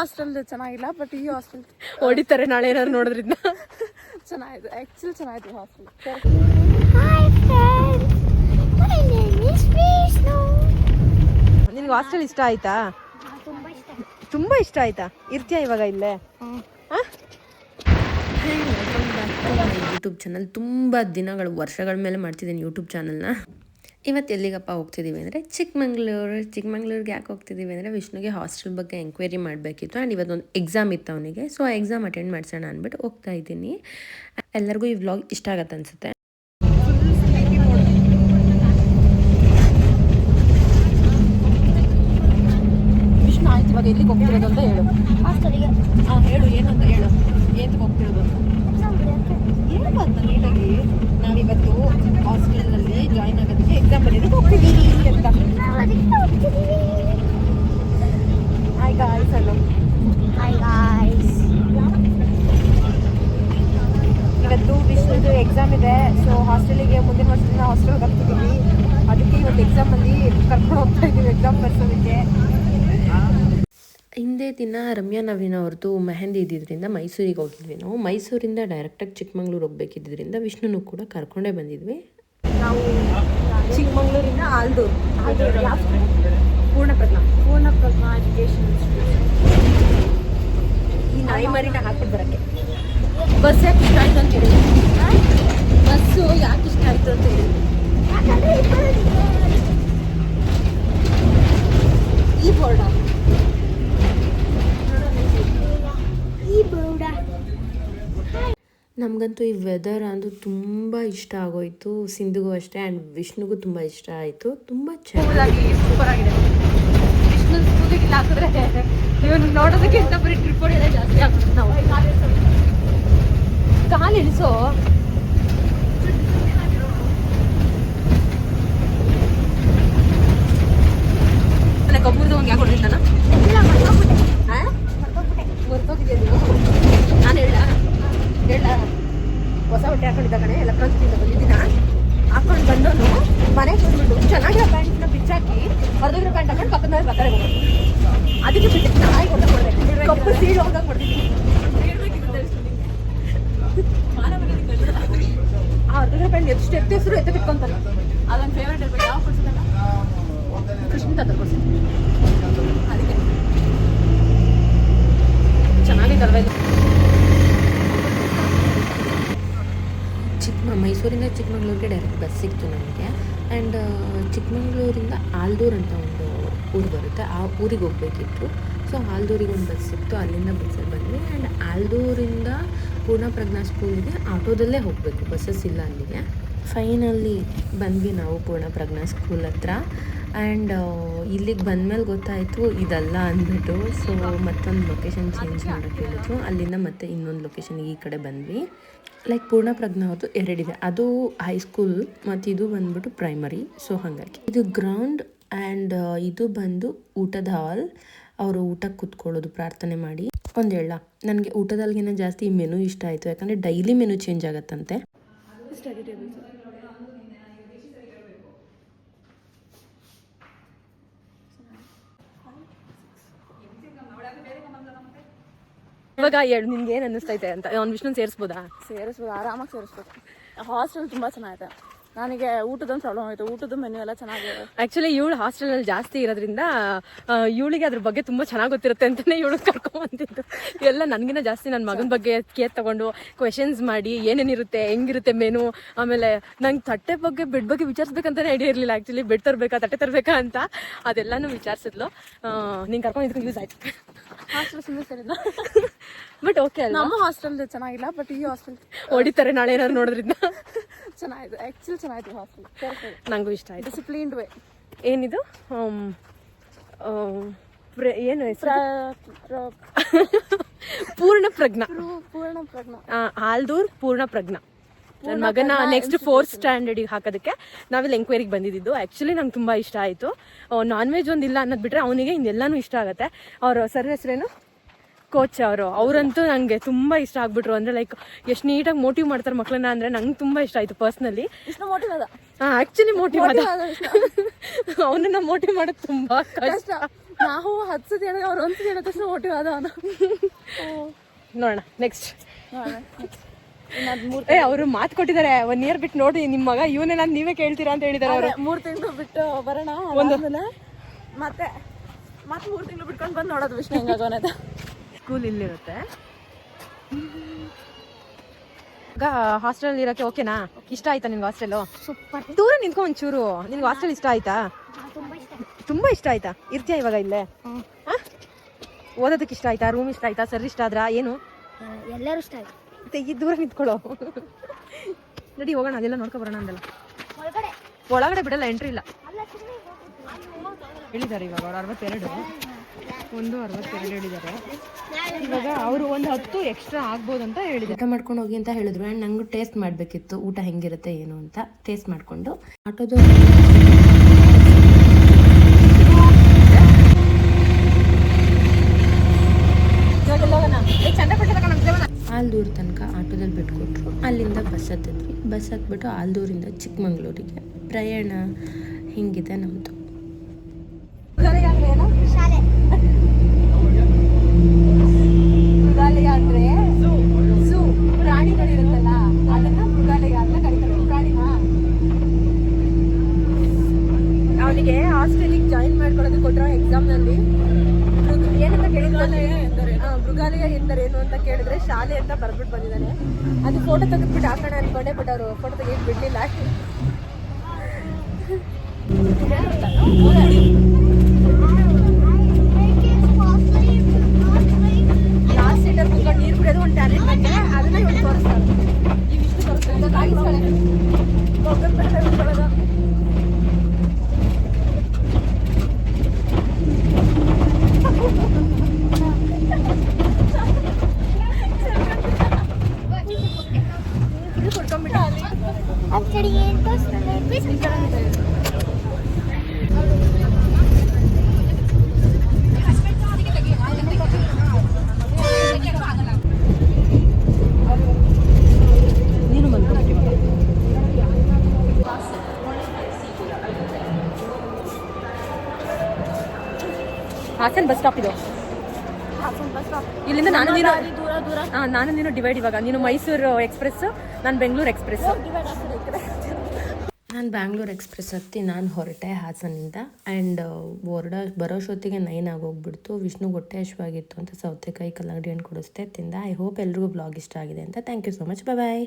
Hostel ಚೆನ್ನಾಗಿಲ್ಲ, but ಈ hostel ಹೊಡಿತಾರೆ ನಾಳೆ ಏನಾದ್ರು ನೋಡಿದ್ರಿಂದ. ಚೆನ್ನಾಗಿದೆ, ಆ್ಯಕ್ಚುಲಿ ಚೆನ್ನಾಗಿದೆ ಹಾಸ್ಟೆಲ್. ನಿನ್ಗೆ ಹಾಸ್ಟೆಲ್ ಇಷ್ಟ ಆಯ್ತಾ? ತುಂಬಾ ಇಷ್ಟ ಆಯ್ತಾ? ಇರ್ತೀಯಾ ಇವಾಗ ಇಲ್ಲೇ? ಯೂಟ್ಯೂಬ್ ಚಾನಲ್ ತುಂಬ ದಿನಗಳು ವರ್ಷಗಳ ಮೇಲೆ ಮಾಡ್ತಿದ್ದೀನಿ ಯೂಟ್ಯೂಬ್ ಚಾನಲ್ನ. ಇವತ್ತು ಎಲ್ಲಿಗಪ್ಪ ಹೋಗ್ತಿದ್ದೀವಿ ಅಂದರೆ ಚಿಕ್ಕಮಂಗ್ಳೂರಿಗೆ ಯಾಕೆ ಹೋಗ್ತಿದ್ದೀವಿ ಅಂದರೆ ವಿಷ್ಣುಗೆ ಹಾಸ್ಟೆಲ್ ಬಗ್ಗೆ ಎಂಕ್ವೈರಿ ಮಾಡಬೇಕಿತ್ತು. ಆ್ಯಂಡ್ ಇವತ್ತೊಂದು ಎಕ್ಸಾಮ್ ಇತ್ತು ಅವನಿಗೆ. ಸೊ ಆ ಎಕ್ಸಾಮ್ ಅಟೆಂಡ್ ಮಾಡಿಸೋಣ ಅಂದ್ಬಿಟ್ಟು ಹೋಗ್ತಾ ಇದ್ದೀನಿ. ಎಲ್ಲರಿಗೂ ಈ ವ್ಲಾಗ್ ಇಷ್ಟ ಆಗತ್ತೆ ಅನಿಸುತ್ತೆ. ವಿಷ್ಣು ಆಯ್ತು, ಇವಾಗ ಎಲ್ಲಿಗೆ ಹೋಗ್ತಿರೋದು ಅಂತ ಹೇಳು. ಹೇಳು ಏನಂತ ಹೇಳು, ಏನಕ್ಕೆ ಹೋಗ್ತಿರೋದು ಅಂತ ಹೇಳು ಅಂತ ನೀಟಾಗಿ. ನಾವಿವತ್ತು ಹಾಸ್ಟೆಲ್ನಲ್ಲಿ ಜಾಯ್ನ್ ಆಗೋದಕ್ಕೆ ಎಕ್ಸಾಮ್ ಬರೆಯೋದಕ್ಕೆ ಹೋಗ್ತಿದ್ದೀವಿ ಅಂತ. Hi guys. Hello, hi guys. ಇವತ್ತು ವಿಷ್ಣುದು ಎಕ್ಸಾಮ್ ಇದೆ. ಸೊ ಹಾಸ್ಟೆಲಿಗೆ ಮುಂದಿನ ವರ್ಷದಿಂದ ಹಾಸ್ಟೆಲ್ಗೆ ಬರ್ತಿದ್ದೀವಿ. ಅದಕ್ಕೆ ಇವತ್ತು ಎಕ್ಸಾಮಲ್ಲಿ ಕರ್ಕೊಂಡು ಹೋಗ್ತಾ ಇದ್ದೀವಿ ಎಕ್ಸಾಮ್ ಬರ್ಸೋದಕ್ಕೆ. ಹಿಂದೆ ದಿನ ರಮ್ಯಾ ನವೀನ್ ಅವ್ರದ್ದು ಮೆಹಂದಿ ಇದ್ದಿದ್ದರಿಂದ ಮೈಸೂರಿಗೆ ಹೋಗಿದ್ವಿ ನಾವು. ಮೈಸೂರಿಂದ ಡೈರೆಕ್ಟಾಗಿ ಚಿಕ್ಕಮಂಗ್ಳೂರು ಹೋಗ್ಬೇಕಿದ್ದರಿಂದ ವಿಷ್ಣುನು ಕೂಡ ಕರ್ಕೊಂಡೇ ಬಂದಿದ್ವಿ. ನಾವು ಚಿಕ್ಕಮಂಗ್ಳೂರಿಂದ ಆಲ್ದೂರು ಪೂರ್ಣಪ್ರಜ್ಞಾ ಎಜುಕೇಷನ್ ಇನ್ಸ್ಟಿಟ್ಯೂಷನ್. ಈ ನಾಯಿ ಮರಿನ ಹಾಕ್ಬಿಟ್ಟು ಬರೋಕ್ಕೆ ಬಸ್ ಯಾಕೆ ಇಷ್ಟ ಆಯಿತು ಅಂತ ಹೇಳಿ. ಬಸ್ಸು ಯಾಕೆ ಇಷ್ಟ ಆಯಿತು ಅಂತ ಹೇಳಿ. ಈ ಬೋರ್ಡ ನಮಗಂತೂ ಈ ವೆದರ್ ಅಂದು ತುಂಬ ಇಷ್ಟ ಆಗೋಯ್ತು. ಸಿಂಧುಗೂ ಅಷ್ಟೇ ಆ್ಯಂಡ್ ವಿಷ್ಣುಗೂ ತುಂಬ ಇಷ್ಟ ಆಯಿತು. ತುಂಬ ಚೆನ್ನಾಗಿ ಸೂಪರ್ ಆಗಿದೆ. ವಿಷ್ಣು ಸ್ಕೂಲಿಗೆ ಹಾಕಿದ್ರೆ ಇವನು ನೋಡೋದಕ್ಕಿಂತ ಬರೀ ಟ್ರಿಪ್ ಹೊಡೆಯೋದೇ ಜಾಸ್ತಿ ಆಗ್ತದೆ. ನಾವು ಕಾಲು ಇಳಿಸೋ ಕಬ್ಬುರ್ದು ಹಂಗೆ ಯಾಕೆ ಹೊಡೆದಿದ್ದಾನ? ಮುರ್ತೋಗಿದ್ಯಾ ನೀವು? ನಾನು ಹೇಳ ಹೊಸ ಬಟ್ಟೆ ಹಾಕೊಂಡಿದ್ದ ಕಣೆ, ಎಲೆಕ್ಟ್ರಾನಿಕ್ಸಿಂದ ಬಂದಿದ್ದೀನ. ಹಾಕೊಂಡು ಬಂದವನು ಮನೆಗೆ ಬಂದ್ಬಿಟ್ಟು ಚೆನ್ನಾಗಿರೋ ಪ್ಯಾಂಟ್ನ ಬಿಚ್ಚಾಕಿ ಹೊರದೋಗಿರೋ ಪ್ಯಾಂಟ್ ಹಾಕೊಂಡು ಪಕ್ಕದ ಮೇಲೆ ಬಕ್ಕರೆ ಹೋಗೋದು. ಅದಕ್ಕೆ ಬಿಟ್ಟು ನಾಯಿ ಕೊಡ್ಬೇಕು, ಕಪ್ಪು ಸೀಳು ಹೋದಾಗ ಕೊಡ್ತಿದ್ದೀನಿ. ಆ ಹೊರದೋಗಿರೋ ಪ್ಯಾಂಟ್ ಎಷ್ಟು ಹೆಸರು ಬಿಟ್ಕೊಂತಾನೆ. ಅದೊಂದು ಫೇವ್ರೇಟ್ ಇರ್ಬೇಕು. ಯಾವ ಕೊಡ್ಸೋದಲ್ಲ ಕೃಷ್ಣ ತಂದ ಕೊಡ್ಸಿ. ಅದಕ್ಕೆ ಚೆನ್ನಾಗಿದ್ದಲ್ವ ಇದು. ಮೈಸೂರಿಂದ ಚಿಕ್ಕಮಂಗ್ಳೂರಿಗೆ ಡೈರೆಕ್ಟ್ ಬಸ್ ಸಿಕ್ತು ನನಗೆ. ಆ್ಯಂಡ್ ಚಿಕ್ಕಮಂಗ್ಳೂರಿಂದ ಆಲ್ದೂರು ಅಂತ ಒಂದು ಊರು ಬರುತ್ತೆ, ಆ ಊರಿಗೆ ಹೋಗಬೇಕಿತ್ತು. ಸೊ ಆಲ್ದೂರಿಗೆ ಒಂದು ಬಸ್ ಸಿಕ್ತು, ಅಲ್ಲಿಂದ ಬಸ್ಸಲ್ಲಿ ಬಂದ್ವಿ. ಆ್ಯಂಡ್ ಆಲ್ದೂರಿಂದ ಪೂರ್ಣಪ್ರಜ್ಞಾ ಸ್ಕೂಲಿಗೆ ಆಟೋದಲ್ಲೇ ಹೋಗಬೇಕು, ಬಸ್ಸಸ್ ಇಲ್ಲ ಅಲ್ಲಿಗೆ. ಫೈನಲ್ಲಿ ಬಂದ್ವಿ ನಾವು ಪೂರ್ಣಪ್ರಜ್ಞಾ ಸ್ಕೂಲ್ ಹತ್ರ. ಆ್ಯಂಡ್ ಇಲ್ಲಿಗೆ ಬಂದಮೇಲೆ ಗೊತ್ತಾಯಿತು ಇದಲ್ಲ ಅಂದ್ಬಿಟ್ಟು. ಸೊ ಮತ್ತೊಂದು ಲೊಕೇಶನ್ ಚೇಂಜ್ ಮಾಡೋಕ್ಕೆ ಹೇಳಿದ್ರು. ಅಲ್ಲಿಂದ ಮತ್ತೆ ಇನ್ನೊಂದು ಲೊಕೇಶನ್ಗೆ ಈ ಕಡೆ ಬಂದ್ವಿ. ಲೈಕ್ ಪೂರ್ಣಪ್ರಜ್ಞಾ ಅವ್ರದ್ದು ಎರಡಿದೆ, ಅದು ಹೈಸ್ಕೂಲ್ ಮತ್ತು ಇದು ಬಂದ್ಬಿಟ್ಟು ಪ್ರೈಮರಿ. ಸೊ ಹಾಗಾಗಿ ಇದು ಗ್ರೌಂಡ್ ಆ್ಯಂಡ್ ಇದು ಬಂದು ಊಟದ ಹಾಲ್. ಅವರು ಊಟಕ್ಕೆ ಕೂತ್ಕೊಳ್ಳೋದು ಪ್ರಾರ್ಥನೆ ಮಾಡಿ. ಒಂದು ಹೇಳ, ನನಗೆ ಊಟದಲ್ಗಿಂತ ಜಾಸ್ತಿ ಈ ಮೆನು ಇಷ್ಟ ಆಯಿತು. ಯಾಕಂದರೆ ಡೈಲಿ ಮೆನು ಚೇಂಜ್ ಆಗುತ್ತಂತೆ. ಸ್ಟಡಿ ಟೇಬಲ್ಸ್ ಇವಾಗ ಹೇಳು, ನಿನ್ಗೆ ಏನು ಅನ್ನಿಸ್ತೈತೆ ಅಂತ. ಅವ್ನು ವಿಷ್ಣು ಸೇರಿಸ್ಬೋದು, ಆರಾಮಾಗಿ ಸೇರಿಸ್ಬೋದು. ಹಾಸ್ಟೆಲ್ ತುಂಬ ಚೆನ್ನಾಗಿದೆ. ನನಗೆ ಊಟದೊಂದು ಪ್ರಾಬ್ಲಮ್ ಆಯಿತು. ಊಟದ ಮೆನು ಎಲ್ಲ ಚೆನ್ನಾಗಿದೆ. ಆ್ಯಕ್ಚುಲಿ ಇವಳು ಹಾಸ್ಟೆಲಲ್ಲಿ ಜಾಸ್ತಿ ಇರೋದ್ರಿಂದ ಇವಳಿಗೆ ಅದ್ರ ಬಗ್ಗೆ ತುಂಬ ಚೆನ್ನಾಗಿ ಗೊತ್ತಿರುತ್ತೆ ಅಂತಲೇ ಇವಳಿಗೆ ಕರ್ಕೊಂಬಂದಿದ್ದು. ಎಲ್ಲ ನನಗಿನ್ನ ಜಾಸ್ತಿ ನನ್ನ ಮಗನ ಬಗ್ಗೆ ಕೇರ್ ತೊಗೊಂಡು ಕ್ವೆಶನ್ಸ್ ಮಾಡಿ ಏನೇನಿರುತ್ತೆ, ಹೆಂಗಿರುತ್ತೆ ಮೆನು. ಆಮೇಲೆ ನಂಗೆ ತಟ್ಟೆ ಬಗ್ಗೆ ಬೆಡ್ ಬಗ್ಗೆ ವಿಚಾರಿಸ್ಬೇಕಂತಲೇ ಐಡಿಯಾ ಇರಲಿಲ್ಲ. ಆ್ಯಕ್ಚುಲಿ ಬೆಡ್ ತರಬೇಕಾ ತಟ್ಟೆ ತರಬೇಕಾ ಅಂತ ಅದೆಲ್ಲನೂ ವಿಚಾರಿಸಿದ್ಲು. ನೀನು ಕರ್ಕೊಂಡು ಇದಕ್ಕೆ ಯೂಸ್ ಆಯಿತು. ಹಾಸ್ಟೆಲ್ ಸುಮ್ಮನೆ ಸರಿಲ್ಲ, ಬಟ್ ಓಕೆ ಅಲ್ಲ. ನಮ್ಮ ಹಾಸ್ಟೆಲ್ ಚೆನ್ನಾಗಿಲ್ಲ, ಬಟ್ ಈ ಹಾಸ್ಟೆಲ್ ಹೊಡಿತಾರೆ ನಾಳೆ ಏನಾದ್ರು ನೋಡೋದ್ರಿಂದ. ಚೆನ್ನಾಗಿದೆ, ಆ್ಯಕ್ಚುಲಿ ಚೆನ್ನಾಗಿದೆ ಹಾಸ್ಟೆಲ್. ನನಗೂ ಇಷ್ಟ ಆಯಿತು. Disciplined way. ಏನಿದು ಏನು ಪೂರ್ಣಪ್ರಜ್ಞಾ ಆಲ್ದೂರ್ ಪೂರ್ಣಪ್ರಜ್ಞಾ. ನನ್ನ ಮಗನ ನೆಕ್ಸ್ಟ್ 4th ಸ್ಟ್ಯಾಂಡರ್ಡಿಗೆ ಹಾಕೋದಕ್ಕೆ ನಾವಿಲ್ಲಿ ಎಂಕ್ವೈರಿಗೆ ಬಂದಿದ್ದು. ಆ್ಯಕ್ಚುಲಿ ನಂಗೆ ತುಂಬ ಇಷ್ಟ ಆಯಿತು. ನಾನ್ ವೆಜ್ ಒಂದಿಲ್ಲ ಅನ್ನೋದು ಬಿಟ್ಟರೆ ಅವನಿಗೆ ಇನ್ನೆಲ್ಲನೂ ಇಷ್ಟ ಆಗುತ್ತೆ. ಅವ್ರ ಸರ್ ಹೆಸರೇನು, ಕೋಚ್ ಅವರಂತೂ ನನಗೆ ತುಂಬ ಇಷ್ಟ ಆಗ್ಬಿಟ್ರು. ಅಂದರೆ ಲೈಕ್ ಎಷ್ಟು ನೀಟಾಗಿ ಮೋಟಿವ್ ಮಾಡ್ತಾರೆ ಮಕ್ಕಳನ್ನ, ಅಂದರೆ ನಂಗೆ ತುಂಬ ಇಷ್ಟ ಆಯಿತು ಪರ್ಸ್ನಲಿ. ಮೋಟಿವ್ ಅದ, ಆ್ಯಕ್ಚುಲಿ ಮೋಟಿವ್ ಅದ. ಅವನನ್ನ ಮೋಟಿವ್ ಮಾಡೋದು ತುಂಬ ಕಷ್ಟ. ನಾವು 10 ಸತಿ ಹೇಳಿದ್ರೆ ಅವ್ರು 1 ಸತಿ ಹೇಳಿದ ತಕ್ಷಣ ಮೋಟಿವ್ ಆದವನ. ನೋಡೋಣ ನೆಕ್ಸ್ಟ್. ಇನ್ನದು 3 ಅವರು ಮಾತು ಕೊಟ್ಟಿದ್ದಾರೆ 1 year ಬಿಟ್ಟು ನೋಡಿ ನಿಮ್ಮ ಮಗ ಇವನೇನ ನೀವೇ ಕೇಳ್ತೀರಾ ಅಂತ ಹೇಳಿದಾರೆ ಅವರು. 3 ತಿಂಗಳು ಬಿಟ್ಟು ಬರೋಣ ಮತ್ತೆ 3 ತಿಂಗಳು ಬಿಟ್ಕೊಂಡು ಬಂದು ನೋಡೋದು ವಿಷ್ಣು ಹೆಂಗಾಗೋನದ. ಸ್ಕೂಲ್ ಇಲ್ಲಿರುತ್ತೆ. ಈಗ ಹಾಸ್ಟೆಲ್ ಇರೋಕ್ಕೆ ಓಕೆನಾ? ಇಷ್ಟ ಆಯ್ತಾ ನಿನ್ಗೆ ಹಾಸ್ಟೆಲು? ದೂರ ನಿಂತ್ಕೊ ಒಂಚೂರು. ನಿನ್ಗೆ ಹಾಸ್ಟೆಲ್ ಇಷ್ಟ ಆಯ್ತಾ? ತುಂಬಾ ಇಷ್ಟ ಆಯ್ತಾ? ಇರ್ತೀಯ ಇವಾಗ ಇಲ್ಲೇ? ಓದೋದಕ್ಕೆ ಇಷ್ಟ ಆಯ್ತಾ? ರೂಮ್ ಇಷ್ಟ ಆಯ್ತಾ? ಸರ್ ಇಷ್ಟ ಆದ್ರಾ? ಏನು ಎಲ್ಲರೂ ಇಷ್ಟ ಆಯ್ತು. ಮತ್ತೆ ಈ ದೂರ ನಿಂತ್ಕೊಳ್ಳೋ. ನಡಿ ಹೋಗೋಣ, ಅದೆಲ್ಲ ನೋಡ್ಕೊ ಬರೋಣ ಅಂದಲ್ಲ. ಒಳಗಡೆ ಬಿಡಲ್ಲ, ಎಂಟ್ರಿ ಇಲ್ಲ. ಹೇಳಿದ್ದಾರೆ ಇವಾಗ ಅವ್ರು 62 ಹೇಳಿದ್ದಾರೆ. ಇವಾಗ ಅವರು ಒಂದು 10 ಎಕ್ಸ್ಟ್ರಾ ಆಗ್ಬೋದು ಅಂತ ಹೇಳಿದ್ದಾರೆ. ಊಟ ಮಾಡ್ಕೊಂಡು ಹೋಗಿ ಅಂತ ಹೇಳಿದ್ರು. ಆ್ಯಂಡ್ ನಂಗೂ ಟೇಸ್ಟ್ ಮಾಡಬೇಕಿತ್ತು ಊಟ ಹೆಂಗಿರುತ್ತೆ ಏನು ಅಂತ. ಟೇಸ್ಟ್ ಮಾಡಿಕೊಂಡು ಆಟೋದು ಆಲ್ದೂರ್ ತನಕ ಆಟೋದಲ್ಲಿ ಬಿಟ್ಕೊಟ್ರು. ಅಲ್ಲಿಂದ ಬಸ್ ಹತ್ತಿದ್ವಿ. ಬಸ್ ಹತ್ಬಿಟ್ಟು ಆಲ್ದೂರಿಂದ ಚಿಕ್ಕಮಂಗ್ಳೂರಿಗೆ ಪ್ರಯಾಣ. ಹಿಂಗಿದೆ ನಮ್ಮದು. ಶಾಲೆ ಮೃಗಾಲಯ ಅಂದ್ರೆ ಝೂ, ಪ್ರಾಣಿಗಳಿರುತ್ತಲ್ಲ ಅದನ್ನ ಮೃಗಾಲಯ ಅಂತ ಕರೀತಾರೆ. ಪ್ರಾಣಿನ ಅವನಿಗೆ ಹಾಸ್ಟೆಲಿಗೆ ಜಾಯಿನ್ ಮಾಡ್ಕೊಳ್ಳೋದು ಕೊಟ್ಟರೋ ಎಕ್ಸಾಮ್ನಲ್ಲಿ ಏನಂತ ಕೇಳಿದ್ರೆ ಮೃಗಾಲಯ ಎಂದರೇನು ಅಂತ ಕೇಳಿದ್ರೆ ಶಾಲೆ ಅಂತ ಬರ್ಬಿಟ್ಟು ಬಂದಿದ್ದಾನೆ. ಅದು ಫೋಟೋ ತೆಗೆದ್ಬಿಟ್ಟು ಹಾಕೋಣ ಅನ್ಕೊಂಡೆ, ಬಟ್ ಅವರು ಫೋಟೋ ತೆಗೆದು ಬಿಡ್ಲಿಲ್ಲ. ಲಾಸ್ಟ್ ಸೀಟರ್ ಕುತ್ಕೊಂಡು ನೀರು ಕುಡಿಯೋದು ಒಂದು ಟ್ಯಾಲೆಂಟ್ ಬಗ್ಗೆ, ಅದನ್ನ ಇವತ್ತು ತೋರಿಸ್ತಾರೆ. ಇವಿಷ್ಟು ತೋರಿಸ್ತಾರೆ. ಇದು ಕುಡ್ಕೊಂಡ್ಬಿಟ್ಟು ಅಕ್ಕಡಿ ಏನು ನೀನು ಬಂದ್ಬಿಟ್ಟು ಹಾಸನ್ ಬಸ್ ಸ್ಟಾಪ್ ಇದು. ಇಲ್ಲಿಂದ ನಾನು ನೀನು ಡಿವೈಡ್. ಇವಾಗ ನೀನು ಮೈಸೂರು ಎಕ್ಸ್ಪ್ರೆಸ್, ನಾನು ಬೆಂಗಳೂರು ಎಕ್ಸ್ಪ್ರೆಸ್. ನಾನು ಬ್ಯಾಂಗ್ಳೂರು ಎಕ್ಸ್ಪ್ರೆಸ್ ಹತ್ತಿ ನಾನು ಹೊರಟೆ ಹಾಸನಿಂದ. ಆ್ಯಂಡ್ ಬರೋಷ್ಟೊತ್ತಿಗೆ 9 ಆಗೋಗ್ಬಿಡ್ತು. ವಿಷ್ಣು ಹೊಟ್ಟೆ ಹಶ್ವಾಗಿತ್ತು ಅಂತ ಸೌತೆಕಾಯಿ ಕಲ್ಲಂಗಡಿ ಹಣ್ಣು ಕೊಡಿಸ್ದೆ, ತಿಂದ. ಐ ಹೋಪ್ ಎಲ್ರಿಗೂ ಬ್ಲಾಗ್ ಇಷ್ಟ ಆಗಿದೆ ಅಂತ. Thank you so much. Bye.